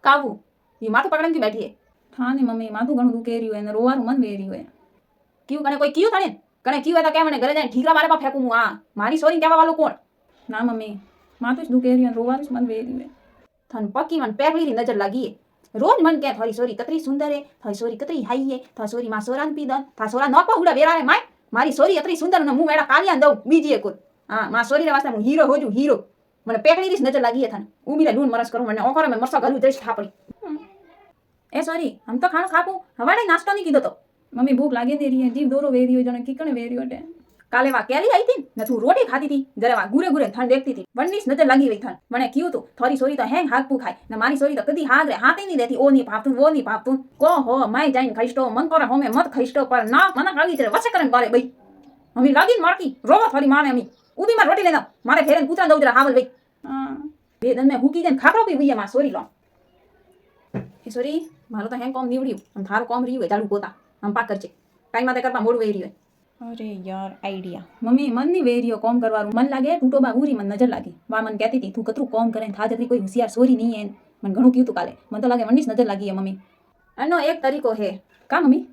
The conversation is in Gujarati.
કાવું એ માથું પકડીને બેઠી હે હા ને મમ્મી માથું ઘણું દુખે રહ્યું એને રોવાનું મન વેર્યું હે કયું કણે કોઈ કયું તને કણે કયું હોય તો કેમ મને ઘરે જઈને ઠીકરા મારે પા ફેંકું હું આ મારી સોરી કહેવા વાળું કોણ ના મમ્મી માથું જ દુખે રહ્યું રોવાનું જ મન વેર્યું હે થન પક્કી મને પેકલીની નજર લાગી હે રોજ મન કે થોડી સોરી કતરી સુંદર હે થોડી સોરી કતરી હાઈ હે થોડી સોરી માં સોરાન પી દન થા સોરા ન પા ઉડા વેરા હે માય મારી સોરી અતરી સુંદર ને હું મેડા કાલિયા દઉં બીજી એક હા માં સોરી રે વાસ્તે હું હીરો હોજું હીરો મને પેકલીની નજર લાગી હે થન ઉમીરે લૂન મરસ કરું મને ઓકરે મે મરસા ગલું દેશ થાપડી એ સોરી હમ તો ખાણું ખાપું હવાડે નાસ્તો નહીં કીધો તો મમ્મી ભૂખ લાગે તે રહી જીવ દોરો વેર્યો જણે કીકણે વેર્યો એટલે કાલે વા કેલી આવી હતી ને તું રોટી ખાતી હતી જરે વા ગુરે ગુરે થન દેખતી હતી વનની નજર લાગી ગઈ થન મને કીધું તું થોડી સોરી તો હેંગ હાકપું ખાય ને મારી સોરી તો કદી હાગ રે હાથે નહીં દેતી ઓ નહીં પાપતું વો નહીં પાપતું કો હો માય જાઈને ખઈસ્ટો મન કરે હોમે મત ખઈસ્ટો પર ના મને આવી છે વસે કરે બારે બઈ અમી લાગીને મારતી રોવા થોડી માને અમી ઉબી માં રોટી લેના મારે ફેરેન કૂતરા દઉં જરા હાવલ બઈ હા બે દન મે હુકી જઈને ખાકરો પી ભઈયા માં સોરી લો એ સોરી મારો તો હેંગ કોમ નીવડ્યું અને થારું કોમ રહ્યું જાડું પોતા આમ પાક કરજે કાઈ માતે કરતા મોડું વેરી હોય અરે યાર આઈડિયા મમ્મી મન ની વેર્યો કોમ કરવાનું મન લાગે તૂટો બા ઉરી મન નજર લાગી વા મન કહેતી હતી તું કતરું કોમ કરે થા જતી કોઈ હોશિયાર સોરી નહીં એન મન ઘણું કીધું કાલે મન તો લાગે મનની નજર લાગી હે મમ્મી આનો એક તરીકો હે કા મમ્મી